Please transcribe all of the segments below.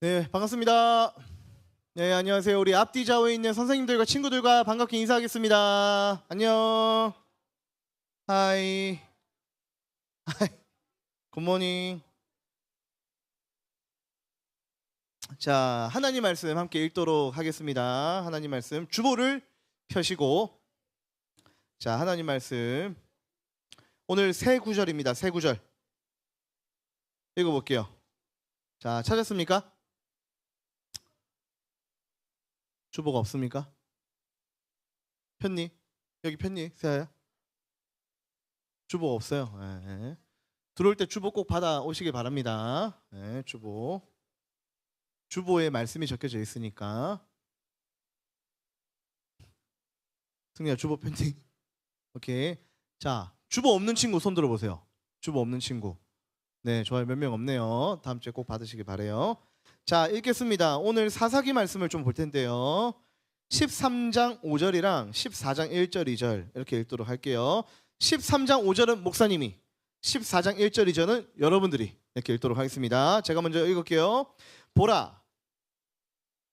네, 반갑습니다. 네, 안녕하세요. 우리 앞뒤 좌우에 있는 선생님들과 친구들과 반갑게 인사하겠습니다. 안녕. 하이. 하이. 굿모닝. 자, 하나님 말씀 함께 읽도록 하겠습니다. 하나님 말씀 주보를 펴시고, 자, 하나님 말씀 오늘 새 구절입니다. 새 구절 읽어볼게요. 자, 찾았습니까? 주보가 없습니까? 폈니? 여기 폈니? 세아야? 주보가 없어요. 네. 들어올 때 주보 꼭 받아 오시길 바랍니다. 네, 주보에 말씀이 적혀져 있으니까. 승리야, 주보 폈니? 오케이. 자, 주보 없는 친구 손 들어보세요. 주보 없는 친구. 네, 좋아요. 몇 명 없네요. 다음 주에 꼭 받으시길 바래요. 자, 읽겠습니다. 오늘 사사기 말씀을 좀 볼 텐데요. 13장 5절이랑 14장 1절 2절 이렇게 읽도록 할게요. 13장 5절은 목사님이, 14장 1절 2절은 여러분들이 이렇게 읽도록 하겠습니다. 제가 먼저 읽을게요. 보라,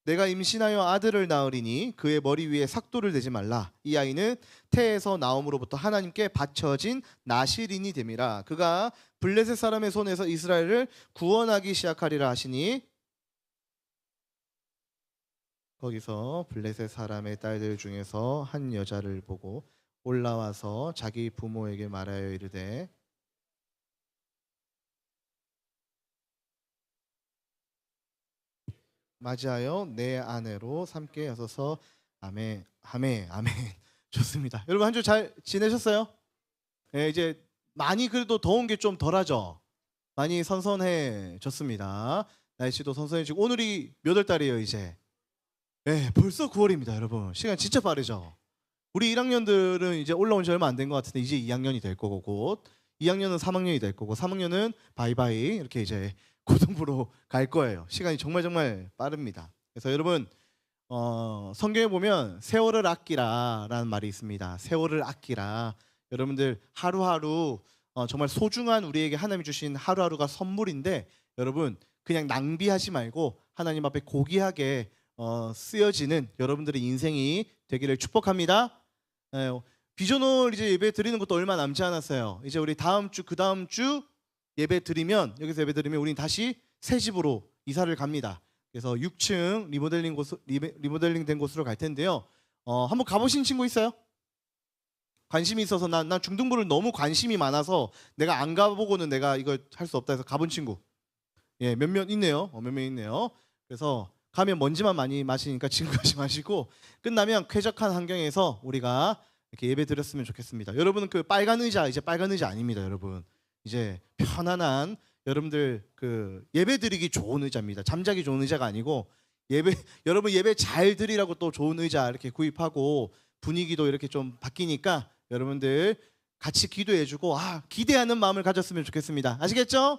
내가 임신하여 아들을 낳으리니 그의 머리 위에 삭도를 대지 말라. 이 아이는 태에서 나옴으로부터 하나님께 바쳐진 나실인이 됨이라. 그가 블레셋 사람의 손에서 이스라엘을 구원하기 시작하리라 하시니, 거기서 블레셋 사람의 딸들 중에서 한 여자를 보고 올라와서 자기 부모에게 말하여 이르되, 맞이하여 내 아내로 삼게 하소서. 아멘, 아멘, 아멘. 좋습니다. 여러분 한 주 잘 지내셨어요? 네, 이제 많이 그래도 더운 게 좀 덜하죠. 많이 선선해졌습니다. 날씨도 선선해지고. 오늘이 몇 월 달이에요 이제? 네, 벌써 9월입니다 여러분. 시간 진짜 빠르죠. 우리 1학년들은 이제 올라온 지 얼마 안 된 것 같은데 이제 2학년이 될 거고, 곧 2학년은 3학년이 될 거고, 3학년은 바이바이 이렇게 이제 고등부로 갈 거예요. 시간이 정말 빠릅니다. 그래서 여러분 성경에 보면 세월을 아끼라라는 말이 있습니다. 세월을 아끼라. 여러분들 하루하루 정말 소중한, 우리에게 하나님이 주신 하루하루가 선물인데, 여러분 그냥 낭비하지 말고 하나님 앞에 고귀하게 쓰여지는 여러분들의 인생이 되기를 축복합니다. 비전홀 이제 예배 드리는 것도 얼마 남지 않았어요. 이제 우리 다음 주, 그 다음 주 예배 드리면, 여기서 예배 드리면 우린 다시 새 집으로 이사를 갑니다. 그래서 6층 리모델링 된 곳으로 갈 텐데요. 한번 가보신 친구 있어요? 관심이 있어서 난 중등부를 너무 관심이 많아서 내가 안 가보고는 내가 이거 할 수 없다 해서 가본 친구, 예, 몇몇 있네요. 몇 명 있네요. 그래서 가면 먼지만 많이 마시니까 친구하지 마시고, 끝나면 쾌적한 환경에서 우리가 이렇게 예배 드렸으면 좋겠습니다. 여러분은 그 빨간 의자, 이제 빨간 의자 아닙니다. 여러분 이제 편안한, 여러분들 그 예배 드리기 좋은 의자입니다. 잠자기 좋은 의자가 아니고, 여러분 예배 잘 드리라고 또 좋은 의자 이렇게 구입하고, 분위기도 이렇게 좀 바뀌니까 여러분들 같이 기도해주고 기대하는 마음을 가졌으면 좋겠습니다. 아시겠죠?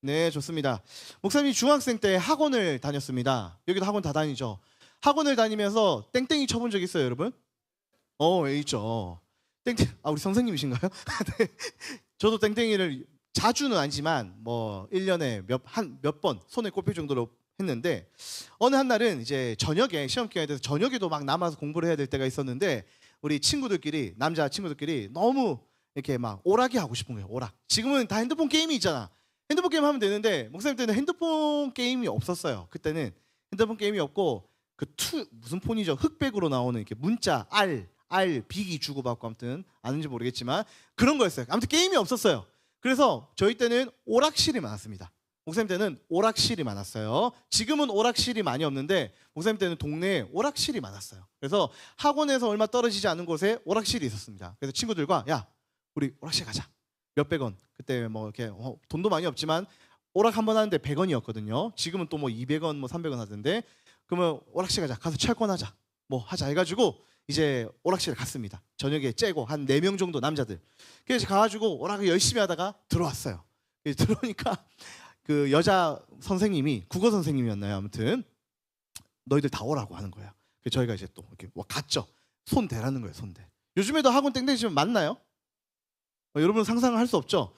네, 좋습니다. 목사님이 중학생 때 학원을 다녔습니다. 여기도 학원 다 다니죠. 학원을 다니면서 땡땡이 쳐본 적 있어요, 여러분? 예, 있죠. 땡땡. 우리 선생님이신가요? 네. 저도 땡땡이를 자주는 아니지만 뭐 1년에 몇 번 손에 꼽힐 정도로 했는데, 어느 한 날은 이제 저녁에 시험 기간에 대해서 저녁에도 막 남아서 공부를 해야 될 때가 있었는데, 우리 친구들끼리, 남자 친구들끼리 너무 이렇게 막 오락이 하고 싶은 거예요. 오락. 지금은 다 핸드폰 게임이 있잖아. 핸드폰 게임 하면 되는데, 목사님 때는 핸드폰 게임이 없었어요. 그때는 핸드폰 게임이 없고, 무슨 폰이죠? 흑백으로 나오는 이렇게 문자 비기 주고받고, 아무튼 아는지 모르겠지만 그런 거였어요. 아무튼 게임이 없었어요. 그래서 저희 때는 오락실이 많았습니다. 목사님 때는 오락실이 많았어요. 지금은 오락실이 많이 없는데, 목사님 때는 동네에 오락실이 많았어요. 그래서 학원에서 얼마 떨어지지 않은 곳에 오락실이 있었습니다. 그래서 친구들과, 야, 우리 오락실 가자. 몇백 원. 그때 뭐 이렇게 돈도 많이 없지만 오락 한 번 하는데 100원이었거든요. 지금은 또 뭐 200원, 뭐 300원 하던데, 그러면 오락실 가자. 가서 철권하자. 뭐 하자 해가지고 이제 오락실에 갔습니다. 저녁에 째고 한 4명 정도 남자들. 그래서 가가지고 오락을 열심히 하다가 들어왔어요. 들어오니까 그 여자 선생님이, 국어 선생님이었나요? 아무튼 너희들 다 오라고 하는 거예요. 그래서 저희가 이제 또 이렇게 갔죠. 손 대라는 거예요. 손 대. 요즘에도 학원 땡땡이 치면 맞나요? 여러분 상상을 할 수 없죠.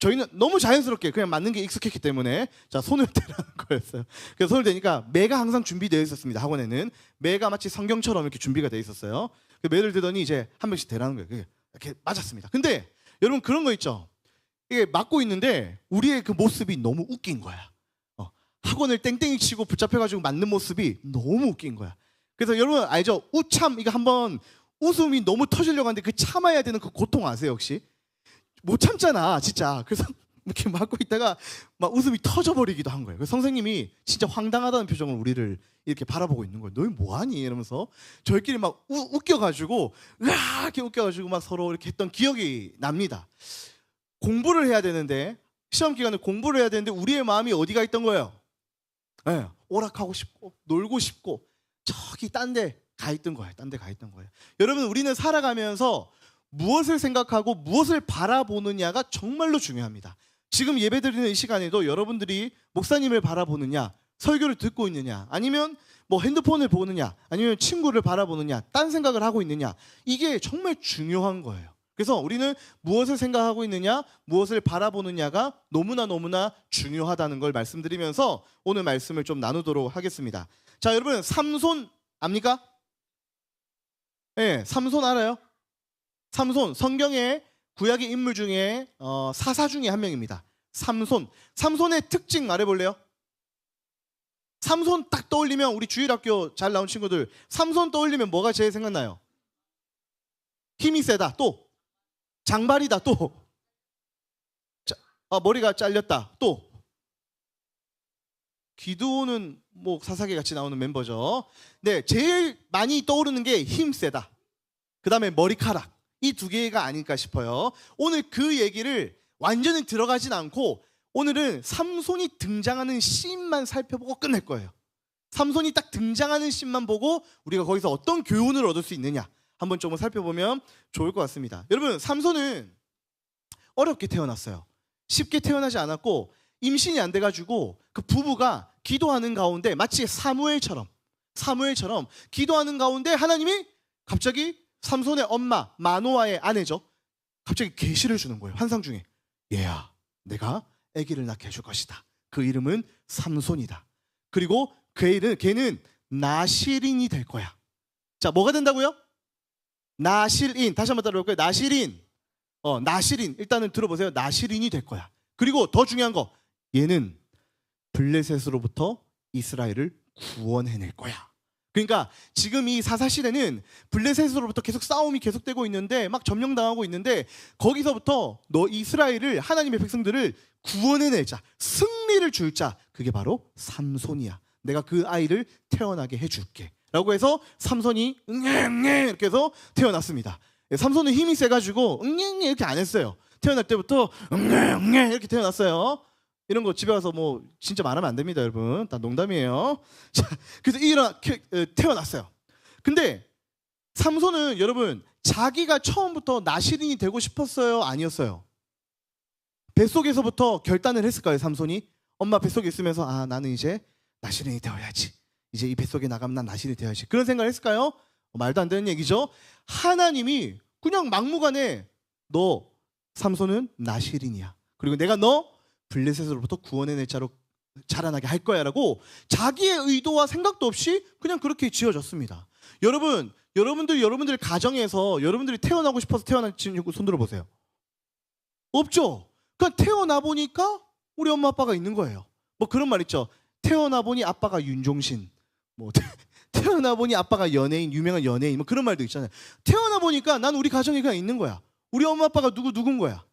저희는 너무 자연스럽게 그냥 맞는 게 익숙했기 때문에 자 손을 대라는 거였어요. 그래서 손을 대니까 매가 항상 준비되어 있었습니다. 학원에는 매가 마치 성경처럼 이렇게 준비가 되어 있었어요. 매를 대더니 이제 한 명씩 대라는 거예요. 이렇게 맞았습니다. 근데 여러분 그런 거 있죠. 이게 맞고 있는데 우리의 그 모습이 너무 웃긴 거야. 학원을 땡땡이 치고 붙잡혀가지고 맞는 모습이 너무 웃긴 거야. 그래서 여러분 알죠? 우참 이거 한번 웃음이 너무 터지려고 하는데 그 참아야 되는 그 고통 아세요 혹시? 못 참잖아 진짜. 그래서 이렇게 맞고 있다가 막 웃음이 터져버리기도 한 거예요. 그래서 선생님이 진짜 황당하다는 표정을 우리를 이렇게 바라보고 있는 거예요. 너희 뭐하니? 이러면서 저희끼리 막 웃겨가지고 으아 이렇게 웃겨가지고 막 서로 이렇게 했던 기억이 납니다. 공부를 해야 되는데 시험 기간에 공부를 해야 되는데 우리의 마음이 어디가 있던 거예요? 네, 오락하고 싶고 놀고 싶고 저기 딴 데 가 있던 거예요. 딴 데 가 있던 거예요. 여러분 우리는 살아가면서 무엇을 생각하고 무엇을 바라보느냐가 정말로 중요합니다. 지금 예배드리는 이 시간에도 여러분들이 목사님을 바라보느냐, 설교를 듣고 있느냐, 아니면 뭐 핸드폰을 보느냐, 아니면 친구를 바라보느냐, 딴 생각을 하고 있느냐, 이게 정말 중요한 거예요. 그래서 우리는 무엇을 생각하고 있느냐, 무엇을 바라보느냐가 너무나 중요하다는 걸 말씀드리면서 오늘 말씀을 좀 나누도록 하겠습니다. 자, 여러분 삼손 압니까? 네, 삼손 알아요? 삼손 성경의 구약의 인물 중에 사사 중에 한 명입니다. 삼손의 특징 말해볼래요? 삼손 딱 떠올리면 우리 주일학교 잘 나온 친구들 삼손 떠올리면 뭐가 제일 생각나요? 힘이 세다. 또 장발이다. 또 머리가 잘렸다. 또 기드온은 뭐 사사기 같이 나오는 멤버죠. 네, 제일 많이 떠오르는 게 힘 세다. 그 다음에 머리카락. 이 두 개가 아닐까 싶어요. 오늘 그 얘기를 완전히 들어가진 않고 오늘은 삼손이 등장하는 씬만 살펴보고 끝낼 거예요. 삼손이 딱 등장하는 씬만 보고 우리가 거기서 어떤 교훈을 얻을 수 있느냐 한번 좀 살펴보면 좋을 것 같습니다. 여러분 삼손은 어렵게 태어났어요. 쉽게 태어나지 않았고 임신이 안 돼가지고 그 부부가 기도하는 가운데 마치 사무엘처럼 기도하는 가운데 하나님이 갑자기 삼손의 엄마 마노아의 아내죠. 갑자기 계시를 주는 거예요. 환상 중에. 얘야 내가 아기를 낳게 해줄 것이다. 그 이름은 삼손이다. 그리고 걔는 나실인이 될 거야. 자, 뭐가 된다고요? 나실인. 다시 한번 따라해볼까요? 나실인. 나실인. 일단은 들어보세요. 나실인이 될 거야. 그리고 더 중요한 거, 얘는 블레셋으로부터 이스라엘을 구원해낼 거야. 그러니까 지금 이 사사시대는 블레셋으로부터 계속 싸움이 계속되고 있는데 막 점령당하고 있는데 거기서부터 너 이스라엘을 하나님의 백성들을 구원해낼 자, 승리를 줄 자, 그게 바로 삼손이야. 내가 그 아이를 태어나게 해줄게 라고 해서 삼손이 응애 이렇게 해서 태어났습니다. 삼손은 힘이 세가지고 응애 이렇게 안 했어요. 태어날 때부터 응애 이렇게 태어났어요. 이런 거 집에 와서 뭐 진짜 말하면 안 됩니다, 여러분. 다 농담이에요. 자, 그래서 태어났어요. 근데 삼손은 여러분 자기가 처음부터 나실인이 되고 싶었어요? 아니었어요? 뱃속에서부터 결단을 했을까요, 삼손이? 엄마 뱃속에 있으면서 나는 이제 나실인이 되어야지. 이제 이 뱃속에 나가면 난 나실인이 되어야지. 그런 생각을 했을까요? 말도 안 되는 얘기죠. 하나님이 그냥 막무가내 너 삼손은 나실인이야. 그리고 내가 너 블레셋으로부터 구원해낼 자로 자라나게 할 거야 라고 자기의 의도와 생각도 없이 그냥 그렇게 지어졌습니다. 여러분들 가정에서 여러분들이 태어나고 싶어서 태어난 친구 손 들어보세요. 없죠? 그냥 태어나 보니까 우리 엄마 아빠가 있는 거예요. 뭐 그런 말 있죠. 태어나 보니 아빠가 윤종신, 뭐 태어나 보니 아빠가 연예인, 유명한 연예인, 뭐 그런 말도 있잖아요. 태어나 보니까 난 우리 가정에 그냥 있는 거야. 우리 엄마 아빠가 누군 거야.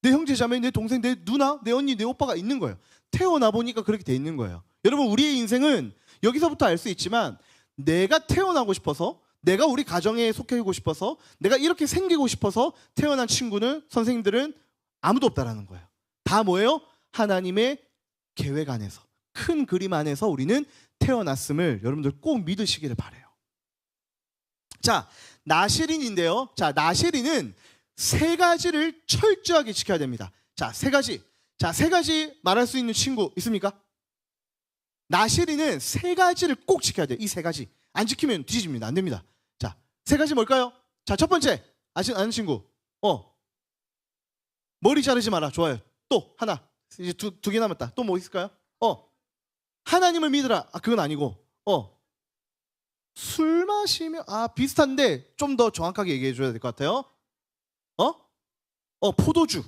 내 형제 자매, 내 동생, 내 누나, 내 언니, 내 오빠가 있는 거예요. 태어나 보니까 그렇게 돼 있는 거예요. 여러분 우리의 인생은 여기서부터 알 수 있지만 내가 태어나고 싶어서, 내가 우리 가정에 속해고 싶어서, 내가 이렇게 생기고 싶어서 태어난 친구는, 선생님들은 아무도 없다라는 거예요. 다 뭐예요? 하나님의 계획 안에서, 큰 그림 안에서 우리는 태어났음을 여러분들 꼭 믿으시기를 바라요. 자, 나실인인데요. 자, 나실인은 세 가지를 철저하게 지켜야 됩니다. 자, 세 가지 말할 수 있는 친구 있습니까? 나실인은 세 가지를 꼭 지켜야 돼요. 이 세 가지 안 지키면 뒤집니다. 안 됩니다. 자, 세 가지 뭘까요? 자, 첫 번째 아는 친구, 머리 자르지 마라. 좋아요. 또 하나. 이제 두 개 남았다. 또 뭐 있을까요? 하나님을 믿으라. 그건 아니고. 술 마시면 비슷한데 좀 더 정확하게 얘기해 줘야 될 것 같아요. 포도주.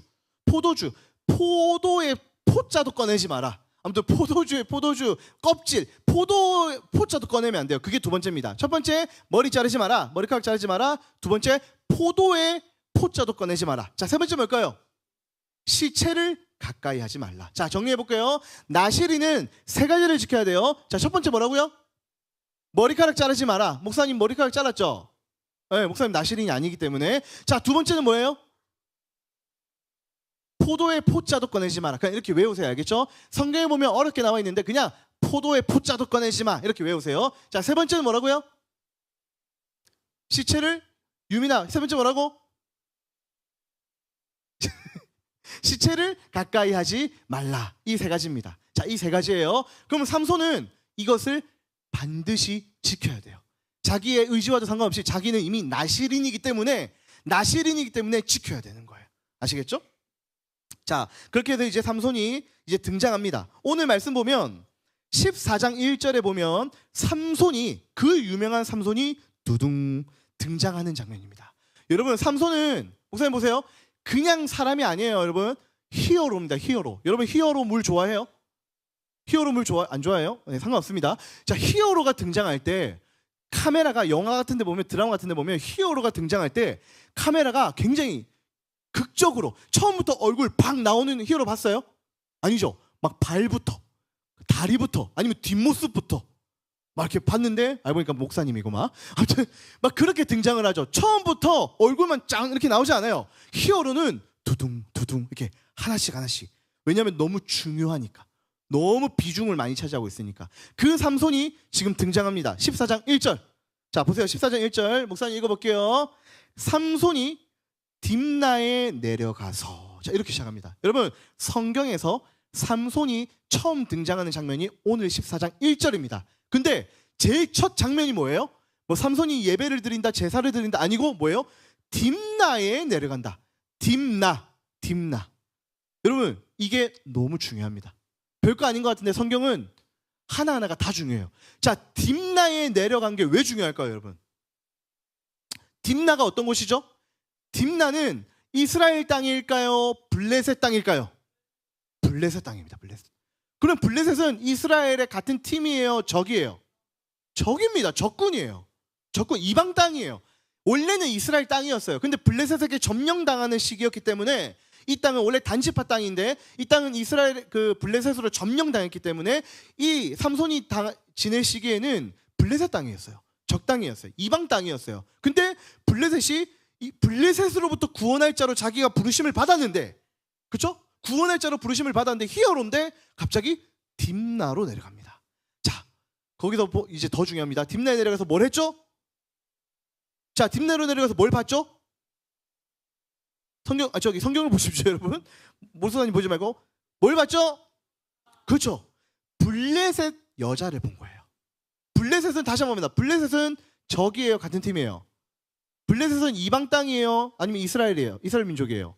포도의 포자도 꺼내지 마라. 아무튼 포도주 껍질, 포자도 꺼내면 안 돼요. 그게 두 번째입니다. 첫 번째, 머리 자르지 마라. 머리카락 자르지 마라. 두 번째, 포도의 포자도 꺼내지 마라. 자, 세 번째 뭘까요? 시체를 가까이 하지 말라. 자, 정리해 볼게요. 나시린은 세 가지를 지켜야 돼요. 자, 첫 번째 뭐라고요? 머리카락 자르지 마라. 목사님 머리카락 잘랐죠? 네, 목사님 나시린이 아니기 때문에. 자, 두 번째는 뭐예요? 포도의 포자도 꺼내지 마라. 그냥 이렇게 외우세요. 알겠죠? 성경에 보면 어렵게 나와 있는데 그냥 포도의 포자도 꺼내지 마. 이렇게 외우세요. 자, 세 번째는 뭐라고요? 시체를 유민아, 세 번째 뭐라고? 시체를 가까이 하지 말라. 이 세 가지입니다. 자, 이 세 가지예요. 그러면 삼손은 이것을 반드시 지켜야 돼요. 자기의 의지와도 상관없이 자기는 이미 나시린이기 때문에 지켜야 되는 거예요. 아시겠죠? 자, 그렇게 해서 이제 삼손이 이제 등장합니다. 오늘 말씀 보면 14장 1절에 보면 삼손이, 그 유명한 삼손이 두둥 등장하는 장면입니다. 여러분, 삼손은 목사님 보세요. 그냥 사람이 아니에요, 여러분. 히어로입니다. 히어로. 여러분 히어로 물 좋아해요? 히어로 물 안 좋아해요? 네, 상관없습니다. 자, 히어로가 등장할 때 카메라가, 영화 같은 데 보면, 드라마 같은 데 보면 히어로가 등장할 때 카메라가 굉장히 극적으로 처음부터 얼굴 팍 나오는 히어로 봤어요? 아니죠. 막 발부터 다리부터 아니면 뒷모습부터 막 이렇게 봤는데 알고 보니까 목사님이고 아무튼 막 그렇게 등장을 하죠. 처음부터 얼굴만 짱 이렇게 나오지 않아요. 히어로는 두둥두둥 이렇게 하나씩. 왜냐하면 너무 중요하니까. 너무 비중을 많이 차지하고 있으니까. 그 삼손이 지금 등장합니다. 14장 1절. 자, 보세요. 14장 1절 목사님 읽어볼게요. 삼손이 딥나에 내려가서. 자, 이렇게 시작합니다. 여러분, 성경에서 삼손이 처음 등장하는 장면이 오늘 14장 1절입니다. 근데 제일 첫 장면이 뭐예요? 뭐 삼손이 예배를 드린다, 제사를 드린다 아니고 뭐예요? 딥나에 내려간다. 딥나. 여러분, 이게 너무 중요합니다. 별거 아닌 것 같은데 성경은 하나하나가 다 중요해요. 자, 딥나에 내려간 게 왜 중요할까요, 여러분? 딥나가 어떤 곳이죠? 딥나는 이스라엘 땅일까요? 블레셋 땅일까요? 블레셋 땅입니다. 블레셋. 그럼 블레셋은 이스라엘의 같은 팀이에요? 적이에요? 적입니다. 적군이에요. 적군, 이방 땅이에요. 원래는 이스라엘 땅이었어요. 근데 블레셋에게 점령당하는 시기였기 때문에 이 땅은 원래 단지파 땅인데 이 땅은 이스라엘 블레셋으로 점령당했기 때문에 이 삼손이 지낼 시기에는 블레셋 땅이었어요. 적 땅이었어요. 이방 땅이었어요. 근데 블레셋이 이 블레셋으로부터 구원할 자로 자기가 부르심을 받았는데, 그렇죠? 구원할 자로 부르심을 받았는데 히어로인데 갑자기 딥나로 내려갑니다. 자, 거기서 이제 더 중요합니다. 딥나에 내려가서 뭘 했죠? 자, 딥나로 내려가서 뭘 봤죠? 성경을 보십시오, 여러분. 모수사님 보지 말고 뭘 봤죠? 그렇죠. 블레셋 여자를 본 거예요. 블레셋은 다시 한번 봅니다. 블레셋은 적이에요, 같은 팀이에요? 블레셋은 이방 땅이에요? 아니면 이스라엘이에요? 이스라엘 민족이에요?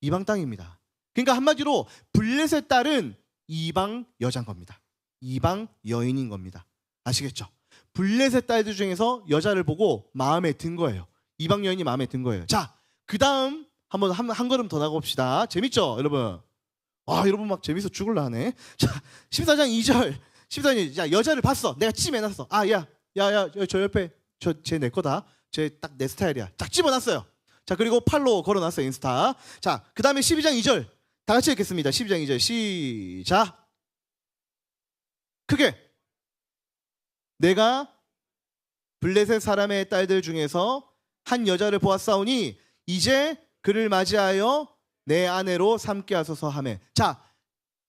이방 땅입니다. 그러니까 한마디로 블레셋 딸은 이방 여자인 겁니다. 이방 여인인 겁니다. 아시겠죠? 블레셋 딸들 중에서 여자를 보고 마음에 든 거예요. 이방 여인이 마음에 든 거예요. 자, 그 다음 한번 한 걸음 더 나가봅시다. 재밌죠, 여러분? 여러분 막 재밌어 죽을라 하네. 자, 14장 2절. 14장, 자, 여자를 봤어. 내가 찜해놨어. 야, 저 옆에 쟤 내 거다. 쟤 딱 내 스타일이야. 딱 집어놨어요. 자, 그리고 팔로 걸어놨어요, 인스타. 자, 그 다음에 12장 2절. 다 같이 읽겠습니다. 12장 2절 시작. 크게. 내가 블레셋 사람의 딸들 중에서 한 여자를 보았사오니 이제 그를 맞이하여 내 아내로 삼게 하소서 하매. 자,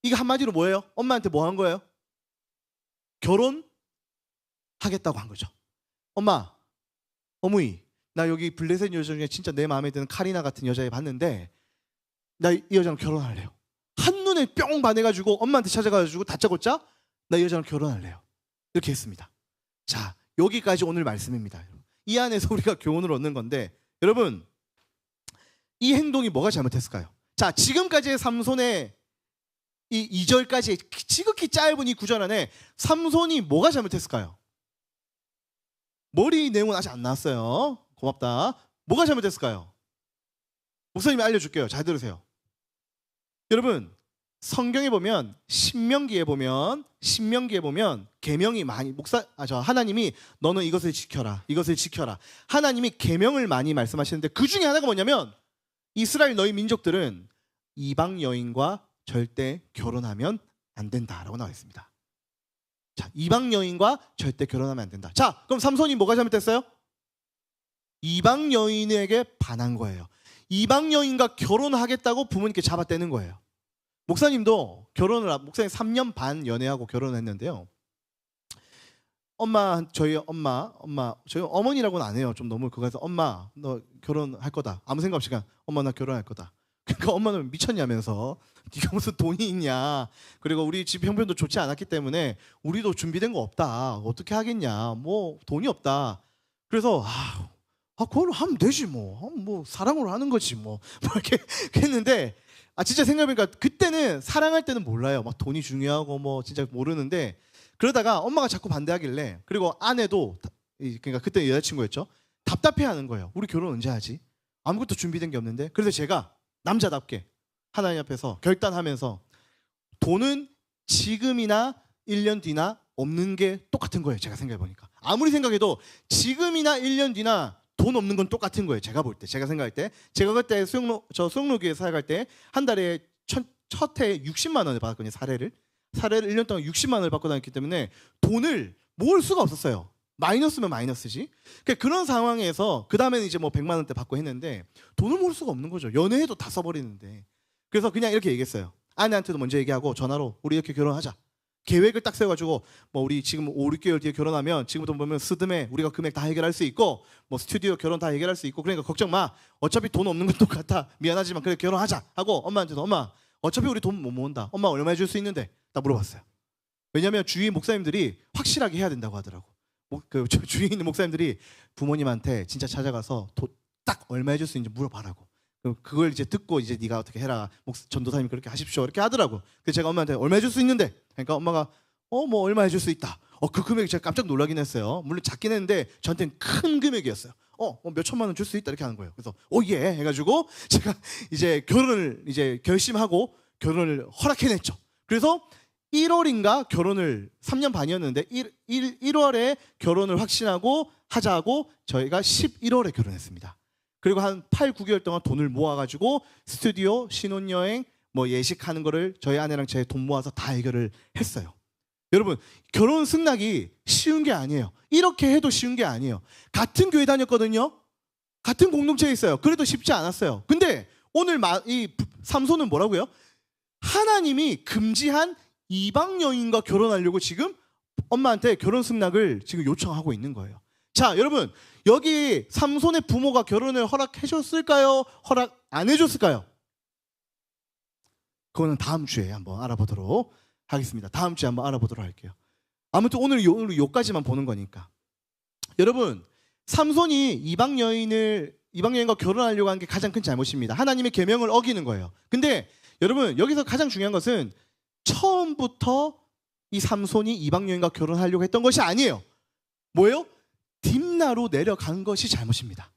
이거 한마디로 뭐예요? 엄마한테 뭐 한 거예요? 결혼하겠다고 한 거죠. 엄마, 어머니, 나 여기 블레셋 여자 중에 진짜 내 마음에 드는 카리나 같은 여자애 봤는데 나 이 여자랑 결혼할래요. 한눈에 뿅 반해가지고 엄마한테 찾아가가지고 다짜고짜 나 이 여자랑 결혼할래요. 이렇게 했습니다. 자, 여기까지 오늘 말씀입니다. 이 안에서 우리가 교훈을 얻는 건데, 여러분, 이 행동이 뭐가 잘못했을까요? 자, 지금까지의 삼손의 이 2절까지 지극히 짧은 이 구절 안에 삼손이 뭐가 잘못했을까요? 머리 내용은 아직 안 나왔어요. 고맙다. 뭐가 잘못했을까요? 목사님이 알려줄게요. 잘 들으세요. 여러분, 성경에 보면 신명기에 보면 계명이 많이 하나님이 너는 이것을 지켜라, 이것을 지켜라. 하나님이 계명을 많이 말씀하시는데 그 중에 하나가 뭐냐면 이스라엘 너희 민족들은 이방 여인과 절대 결혼하면 안 된다라고 나와 있습니다. 자, 이방 여인과 절대 결혼하면 안 된다. 자, 그럼 삼손이 뭐가 잘못됐어요? 이방 여인에게 반한 거예요. 이방 여인과 결혼하겠다고 부모님께 잡아떼는 거예요. 목사님도 목사님 3년 반 연애하고 결혼했는데요. 저희 어머니라고는 안 해요. 좀 너무 그거에서 엄마 너 결혼할 거다. 아무 생각 없이 그냥 엄마 나 결혼할 거다. 그러니까 엄마는 미쳤냐면서 네가 무슨 돈이 있냐. 그리고 우리 집 형편도 좋지 않았기 때문에 우리도 준비된 거 없다. 어떻게 하겠냐. 뭐 돈이 없다. 그래서 그걸로 하면 되지 뭐 사랑으로 하는 거지 뭐 이렇게 했는데 진짜 생각해보니까 그때는 사랑할 때는 몰라요. 막 돈이 중요하고 뭐 진짜 모르는데 그러다가 엄마가 자꾸 반대하길래 그리고 아내도 그러니까 그때 여자친구였죠. 답답해하는 거예요. 우리 결혼 언제 하지? 아무것도 준비된 게 없는데. 그래서 제가 남자답게 하나님 앞에서 결단하면서 돈은 지금이나 1년 뒤나 없는 게 똑같은 거예요. 제가 생각해보니까 아무리 생각해도 지금이나 1년 뒤나 돈 없는 건 똑같은 거예요. 제가 볼 때, 제가 생각할 때. 제가 그때 수영로교에 살아갈 때 한 달에 첫 해에 60만 원을 받았거든요. 사례를 1년 동안 60만 원을 받고 다녔기 때문에 돈을 모을 수가 없었어요. 마이너스면 마이너스지. 그런 상황에서 그 다음에는 이제 뭐 100만 원대 받고 했는데 돈을 모을 수가 없는 거죠. 연애해도 다 써버리는데. 그래서 그냥 이렇게 얘기했어요. 아내한테도 먼저 얘기하고 전화로 우리 이렇게 결혼하자. 계획을 딱 세워가지고 뭐 우리 지금 5, 6개월 뒤에 결혼하면 지금부터 보면 스드메 우리가 금액 다 해결할 수 있고 뭐 스튜디오 결혼 다 해결할 수 있고 그러니까 걱정 마. 어차피 돈 없는 건 똑같아. 미안하지만 그래 결혼하자 하고 엄마한테도 엄마 어차피 우리 돈 못 모은다. 엄마 얼마 해줄 수 있는데? 딱 물어봤어요. 왜냐하면 주위 목사님들이 확실하게 해야 된다고 하더라고. 그 주위에 있는 목사님들이 부모님한테 진짜 찾아가서 딱 얼마 해줄 수 있는지 물어봐라고. 그걸 이제 듣고 이제 네가 어떻게 해라. 전도사님 그렇게 하십시오. 이렇게 하더라고. 그래서 제가 엄마한테 얼마 해줄 수 있는데? 그러니까 엄마가 뭐 얼마 해줄 수 있다. 그 금액이 제가 깜짝 놀라긴 했어요. 물론 작긴 했는데 저한테는 큰 금액이었어요. 몇 천만 원 줄 수 있다 이렇게 하는 거예요. 그래서 예 해가지고 제가 이제 결혼을 이제 결심하고 결혼을 허락해냈죠. 그래서 1월인가 결혼을 3년 반이었는데 1월에 결혼을 확신하고 하자고 저희가 11월에 결혼했습니다. 그리고 한 8, 9개월 동안 돈을 모아가지고 스튜디오, 신혼여행, 뭐 예식하는 거를 저희 아내랑 제 돈 모아서 다 해결을 했어요. 여러분 결혼 승낙이 쉬운 게 아니에요. 이렇게 해도 쉬운 게 아니에요. 같은 교회 다녔거든요. 같은 공동체에 있어요. 그래도 쉽지 않았어요. 근데 오늘 이 삼손은 뭐라고요? 하나님이 금지한 이방 여인과 결혼하려고 지금 엄마한테 결혼 승낙을 지금 요청하고 있는 거예요. 자, 여러분 여기 삼손의 부모가 결혼을 허락해 줬을까요? 허락 안 해줬을까요? 그거는 다음 주에 한번 알아보도록 하겠습니다. 다음 주에 한번 알아보도록 할게요. 아무튼 오늘 요까지만 보는 거니까. 여러분 삼손이 이방 여인과 결혼하려고 한 게 가장 큰 잘못입니다. 하나님의 계명을 어기는 거예요. 근데 여러분 여기서 가장 중요한 것은 처음부터 이 삼손이 이방 여인과 결혼하려고 했던 것이 아니에요. 뭐예요? 딥나로 내려간 것이 잘못입니다.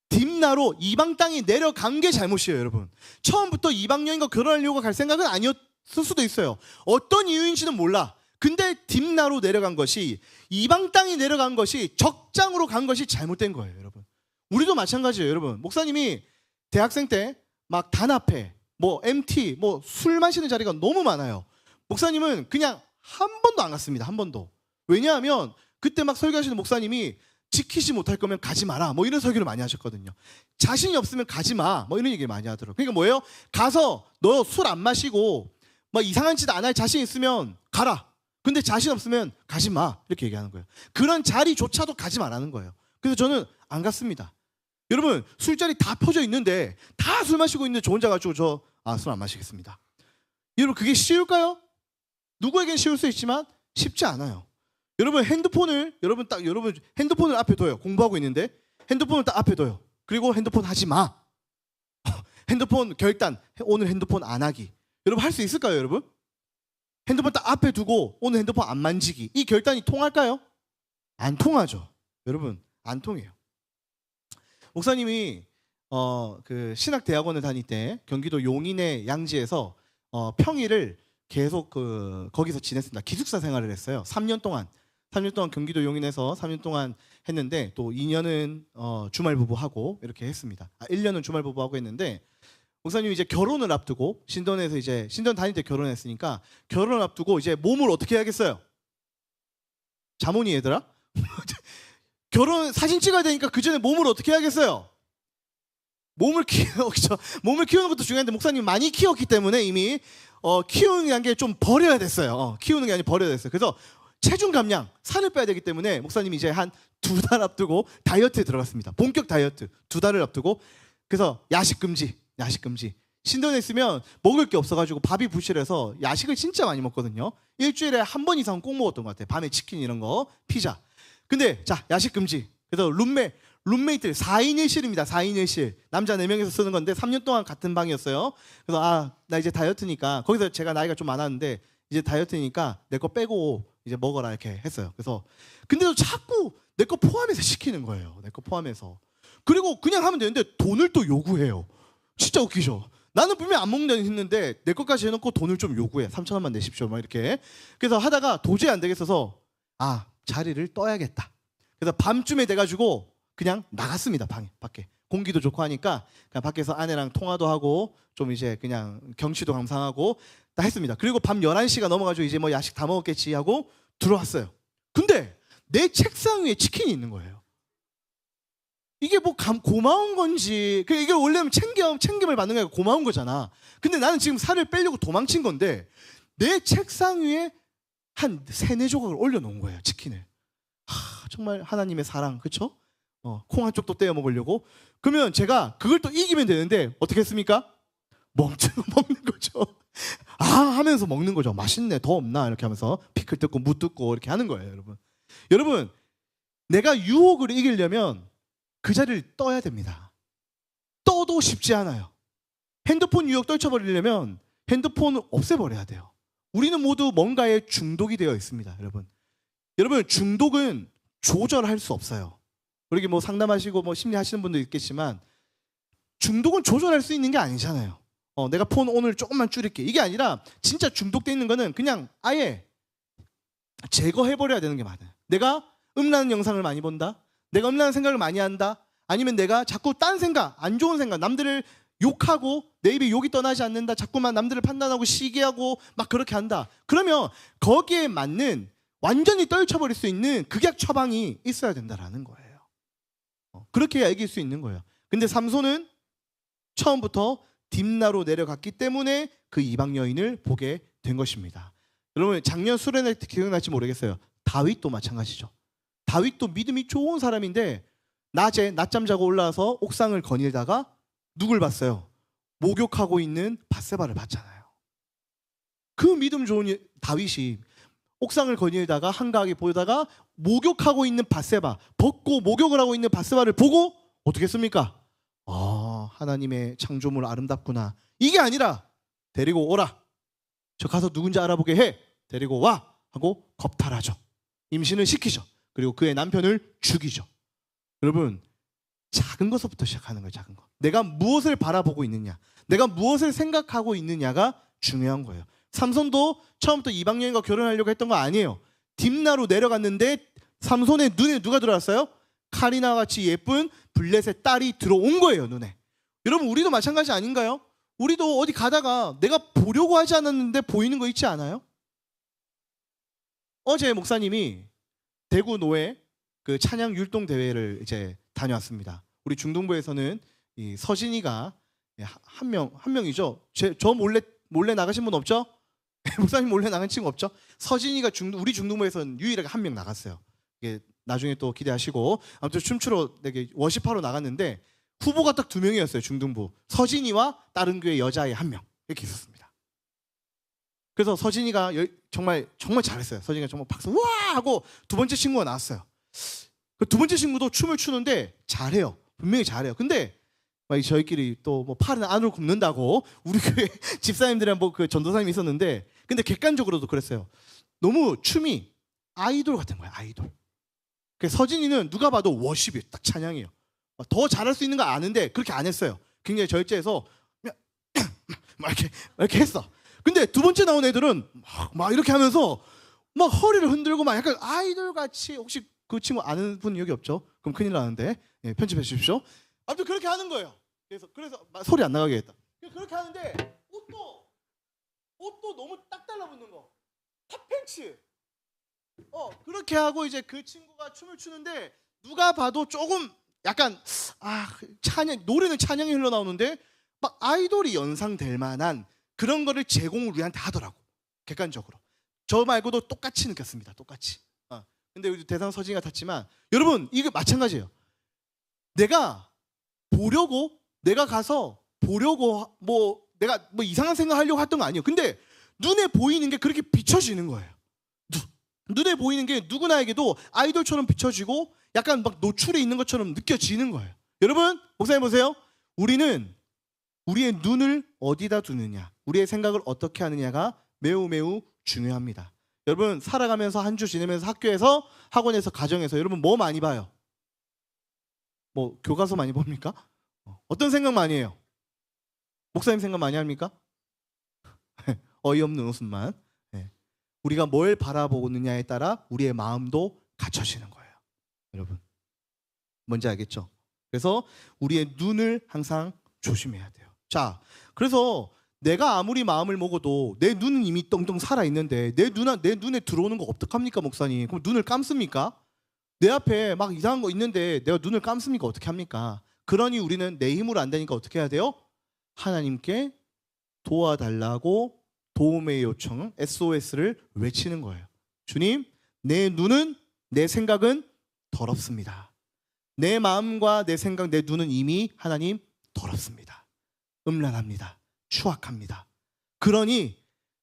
딥나로 이방 땅에 내려간 게 잘못이에요. 여러분 처음부터 이방 여인과 결혼하려고 갈 생각은 아니었을 수도 있어요. 어떤 이유인지는 몰라. 근데 딥나로 내려간 것이 이방 땅에 내려간 것이 적장으로 간 것이 잘못된 거예요. 여러분 우리도 마찬가지예요. 여러분 목사님이 대학생 때 막 단합회 뭐 MT 뭐 술 마시는 자리가 너무 많아요. 목사님은 그냥 한 번도 안 갔습니다. 한 번도. 왜냐하면 그때 막 설교하시는 목사님이 지키지 못할 거면 가지 마라 뭐 이런 설교를 많이 하셨거든요. 자신이 없으면 가지 마 뭐 이런 얘기를 많이 하더라고요. 그러니까 뭐예요? 가서 너 술 안 마시고 뭐 이상한 짓 안 할 자신 있으면 가라. 근데 자신 없으면 가지 마 이렇게 얘기하는 거예요. 그런 자리조차도 가지 말라는 거예요. 그래서 저는 안 갔습니다. 여러분 술자리 다 퍼져 있는데 다 술 마시고 있는데 저 혼자 가지고 술 안 마시겠습니다. 여러분 그게 쉬울까요? 누구에겐 쉬울 수 있지만 쉽지 않아요. 여러분 핸드폰을 앞에 둬요. 공부하고 있는데 핸드폰을 딱 앞에 둬요. 그리고 핸드폰 하지 마. 핸드폰 결단, 오늘 핸드폰 안 하기. 여러분 할 수 있을까요, 여러분? 핸드폰 딱 앞에 두고 오늘 핸드폰 안 만지기. 이 결단이 통할까요? 안 통하죠. 여러분 안 통해요. 목사님이 그 신학대학원을 다닐 때 경기도 용인의 양지에서 평일을 계속 거기서 지냈습니다. 기숙사 생활을 했어요. 3년 동안 경기도 용인에서 3년 동안 했는데 또 2년은 주말 부부하고 이렇게 했습니다. 1년은 주말 부부하고 했는데 목사님이 이제 결혼을 앞두고 신돈에서 이제 신돈 다닐 때 결혼했으니까 결혼 앞두고 이제 몸을 어떻게 해야겠어요? 자문이 얘들아? 결혼 사진 찍어야 되니까 그 전에 몸을 어떻게 해야겠어요? 몸을 키우는 것도 중요한데 목사님 많이 키웠기 때문에 이미 키우는 게 좀 버려야 됐어요. 키우는 게 아니라 버려야 됐어요. 그래서 체중 감량, 살을 빼야 되기 때문에 목사님이 이제 한 2달 앞두고 다이어트에 들어갔습니다. 본격 다이어트 2달을 앞두고. 그래서 야식 금지. 신돈에 있으면 먹을 게 없어가지고 밥이 부실해서 야식을 진짜 많이 먹거든요. 일주일에 한 번 이상 꼭 먹었던 것 같아요. 밤에 치킨 이런 거, 피자. 근데 자, 야식 금지. 그래서 룸메이트 4인 1실입니다. 4인 1실. 남자 4명이서 쓰는 건데 3년 동안 같은 방이었어요. 그래서 나 이제 다이어트니까, 거기서 제가 나이가 좀 많았는데 이제 다이어트니까 내 거 빼고 이제 먹어라 이렇게 했어요. 그래서 근데도 자꾸 내 거 포함해서 시키는 거예요. 내 거 포함해서. 그리고 그냥 하면 되는데 돈을 또 요구해요. 진짜 웃기죠. 나는 분명히 안 먹는다고 했는데 내 것까지 해놓고 돈을 좀 요구해. 3,000원만 내십시오 막 이렇게. 그래서 하다가 도저히 안 되겠어서 자리를 떠야겠다. 그래서 밤쯤에 돼가지고 그냥 나갔습니다. 밖에. 공기도 좋고 하니까 그냥 밖에서 아내랑 통화도 하고 좀 이제 그냥 경치도 감상하고 다 했습니다. 그리고 밤 11시가 넘어가지고 이제 뭐 야식 다 먹었겠지 하고 들어왔어요. 근데 내 책상 위에 치킨이 있는 거예요. 이게 뭐 고마운 건지, 이게 원래는 챙김을 받는 게 아니라 고마운 거잖아. 근데 나는 지금 살을 빼려고 도망친 건데 내 책상 위에 한 3-4조각을 올려놓은 거예요. 치킨을. 정말 하나님의 사랑, 그쵸? 콩 한 쪽도 떼어 먹으려고. 그러면 제가 그걸 또 이기면 되는데 어떻게 했습니까? 먹는 거죠. 하면서 먹는 거죠. 맛있네, 더 없나 이렇게 하면서 피클 뜯고 무 뜯고 이렇게 하는 거예요. 여러분 내가 유혹을 이기려면 그 자리를 떠야 됩니다. 떠도 쉽지 않아요. 핸드폰 유혹 떨쳐버리려면 핸드폰을 없애버려야 돼요. 우리는 모두 뭔가에 중독이 되어 있습니다. 여러분 중독은 조절할 수 없어요. 우리 뭐 상담하시고 뭐 심리하시는 분도 있겠지만 중독은 조절할 수 있는 게 아니잖아요. 내가 폰 오늘 조금만 줄일게. 이게 아니라 진짜 중독돼 있는 거는 그냥 아예 제거해버려야 되는 게 맞아요. 내가 음란한 영상을 많이 본다. 내가 음란한 생각을 많이 한다. 아니면 내가 자꾸 딴 생각, 안 좋은 생각, 남들을 욕하고 내 입에 욕이 떠나지 않는다. 자꾸만 남들을 판단하고 시기하고 막 그렇게 한다. 그러면 거기에 맞는 완전히 떨쳐버릴 수 있는 극약 처방이 있어야 된다라는 거예요. 그렇게 해야 이길 수 있는 거예요. 근데 삼손은 처음부터 딥나로 내려갔기 때문에 그 이방 여인을 보게 된 것입니다. 여러분 작년 수련회 때 기억날지 모르겠어요. 다윗도 마찬가지죠. 다윗도 믿음이 좋은 사람인데 낮에 낮잠 자고 올라와서 옥상을 거닐다가 누굴 봤어요? 목욕하고 있는 밧세바를 봤잖아요. 그 믿음 좋은 다윗이 옥상을 거닐다가 한가하게 보다가 목욕하고 있는 밧세바, 벗고 목욕을 하고 있는 밧세바를 보고 어떻게 했습니까? 하나님의 창조물 아름답구나. 이게 아니라 데리고 오라. 저 가서 누군지 알아보게 해. 데리고 와 하고 겁탈하죠. 임신을 시키죠. 그리고 그의 남편을 죽이죠. 여러분 작은 것부터 시작하는 거예요. 작은 거. 내가 무엇을 바라보고 있느냐, 내가 무엇을 생각하고 있느냐가 중요한 거예요. 삼손도 처음부터 이방 여인과 결혼하려고 했던 거 아니에요. 딥나로 내려갔는데 삼손의 눈에 누가 들어왔어요? 카리나와 같이 예쁜 블렛의 딸이 들어온 거예요. 눈에. 여러분 우리도 마찬가지 아닌가요? 우리도 어디 가다가 내가 보려고 하지 않았는데 보이는 거 있지 않아요? 어제 목사님이 대구 노회 그 찬양 율동 대회를 이제 다녀왔습니다. 우리 중동부에서는 이 서진이가 한 명이죠. 저 몰래 나가신 분 없죠? 목사님 몰래 나간 친구 없죠? 서진이가 우리 중동부에서는 유일하게 한 명 나갔어요. 이게 나중에 또 기대하시고. 아무튼 춤추러 워십하러 나갔는데 후보가 딱 2명이었어요. 중등부 서진이와 다른 교회 여자애 1명 이렇게 있었습니다. 그래서 서진이가 정말 잘했어요. 서진이가 정말 박수 와 하고 두 번째 친구가 나왔어요. 그 두 번째 친구도 춤을 추는데 잘해요. 분명히 잘해요. 근데 막 저희끼리 또 뭐 팔은 안으로 굽는다고 우리 교회 집사님들이랑 뭐 그 전도사님이 있었는데, 근데 객관적으로도 그랬어요. 너무 춤이 아이돌 같은 거야, 아이돌. 그 서진이는 누가 봐도 워십이 딱 찬양이에요. 더 잘할 수 있는 거 아는데 그렇게 안 했어요. 굉장히 절제해서 막 이렇게 했어. 근데 두 번째 나온 애들은 막 이렇게 하면서 막 허리를 흔들고 막 약간 아이돌 같이. 혹시 그 친구 아는 분 여기 없죠? 그럼 큰일 나는데, 예, 편집해 주십시오. 아무튼 그렇게 하는 거예요. 그래서 소리 안 나가게 했다. 그렇게 하는데 옷도 너무 딱 달라붙는 거. 탑팬츠. 그렇게 하고 이제 그 친구가 춤을 추는데 누가 봐도 조금 약간 찬양, 노래는 찬양이 흘러나오는데 막 아이돌이 연상될 만한 그런 거를 제공을 우리한테 하더라고. 객관적으로. 저 말고도 똑같이 느꼈습니다. 똑같이. 근데 우리 대상 서진이가 탔지만 여러분 이게 마찬가지예요. 내가 가서 보려고 내가 이상한 생각 하려고 했던 거 아니에요. 근데 눈에 보이는 게 그렇게 비춰지는 거예요. 눈에 보이는 게 누구나에게도 아이돌처럼 비춰지고 약간 막 노출에 있는 것처럼 느껴지는 거예요. 여러분, 목사님 보세요. 우리는 우리의 눈을 어디다 두느냐, 우리의 생각을 어떻게 하느냐가 매우 매우 중요합니다. 여러분, 살아가면서 한 주 지내면서 학교에서, 학원에서, 가정에서 여러분 뭐 많이 봐요? 뭐 교과서 많이 봅니까? 어떤 생각 많이 해요? 목사님 생각 많이 합니까? 어이없는 웃음만. 우리가 뭘 바라보느냐에 따라 우리의 마음도 갖춰지는 거예요. 여러분, 뭔지 알겠죠? 그래서 우리의 눈을 항상 조심해야 돼요. 자, 그래서 내가 아무리 마음을 먹어도 내 눈은 이미 떵떵 살아있는데 내 눈에 들어오는 거 어떡합니까, 목사님? 그럼 눈을 감습니까? 내 앞에 막 이상한 거 있는데 내가 눈을 감습니까? 어떻게 합니까? 그러니 우리는 내 힘으로 안 되니까 어떻게 해야 돼요? 하나님께 도와달라고 도움의 요청, SOS를 외치는 거예요. 주님, 내 눈은, 내 생각은 더럽습니다. 내 마음과 내 생각, 내 눈은 이미 하나님 더럽습니다. 음란합니다. 추악합니다. 그러니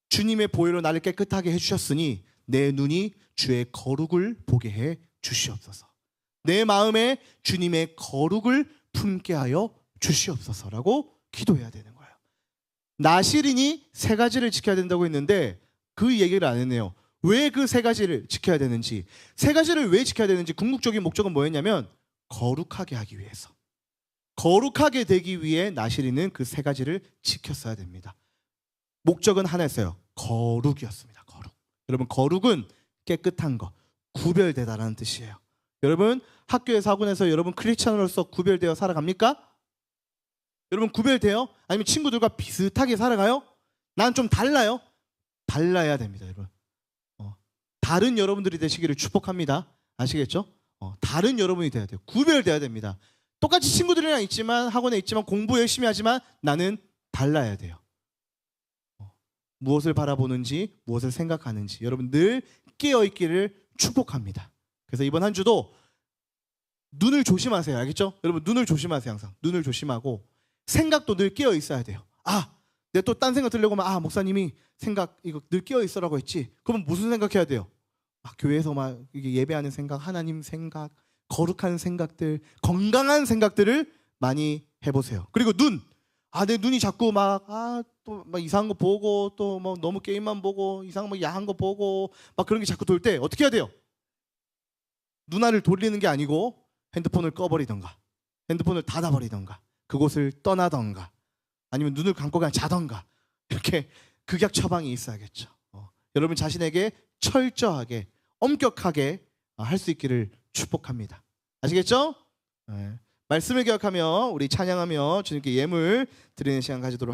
주님의 보혈로 나를 깨끗하게 해주셨으니 내 눈이 주의 거룩을 보게 해 주시옵소서. 내 마음에 주님의 거룩을 품게 하여 주시옵소서라고 기도해야 되는 거예요. 나실인이 세 가지를 지켜야 된다고 했는데 그 얘기를 안 했네요. 왜 그 세 가지를 지켜야 되는지, 세 가지를 왜 지켜야 되는지 궁극적인 목적은 뭐였냐면 거룩하게 하기 위해서. 거룩하게 되기 위해 나실인은 그 세 가지를 지켰어야 됩니다. 목적은 하나였어요. 거룩이었습니다. 거룩. 여러분, 거룩은 깨끗한 것, 구별되다라는 뜻이에요. 여러분, 학교에서, 학원에서 여러분 크리스찬으로서 구별되어 살아갑니까? 여러분, 구별돼요? 아니면 친구들과 비슷하게 살아가요? 난 좀 달라요? 달라야 됩니다, 여러분. 다른 여러분들이 되시기를 축복합니다. 아시겠죠? 다른 여러분이 돼야 돼요. 구별돼야 됩니다. 똑같이 친구들이랑 있지만, 학원에 있지만, 공부 열심히 하지만 나는 달라야 돼요. 무엇을 바라보는지, 무엇을 생각하는지 여러분 늘 깨어있기를 축복합니다. 그래서 이번 한 주도 눈을 조심하세요. 알겠죠? 여러분, 눈을 조심하세요. 항상 눈을 조심하고 생각도 늘 깨어 있어야 돼요. 내가 또 딴 생각 들려고 하면 목사님이 생각 이거 늘 깨어 있으라고 했지. 그러면 무슨 생각해야 돼요? 교회에서 막 이게 예배하는 생각, 하나님 생각, 거룩한 생각들, 건강한 생각들을 많이 해보세요. 그리고 눈, 내 눈이 자꾸 또 막 이상한 거 보고 또 뭐 너무 게임만 보고 이상한 뭐 야한 거 보고 막 그런 게 자꾸 돌 때 어떻게 해야 돼요? 눈알을 돌리는 게 아니고 핸드폰을 꺼버리던가, 핸드폰을 닫아버리던가, 그곳을 떠나던가, 아니면 눈을 감고 그냥 자던가, 이렇게 극약 처방이 있어야겠죠. 여러분 자신에게 철저하게, 엄격하게 할 수 있기를 축복합니다. 아시겠죠? 네. 말씀을 기억하며 우리 찬양하며 주님께 예물 드리는 시간 가지도록 하겠습니다.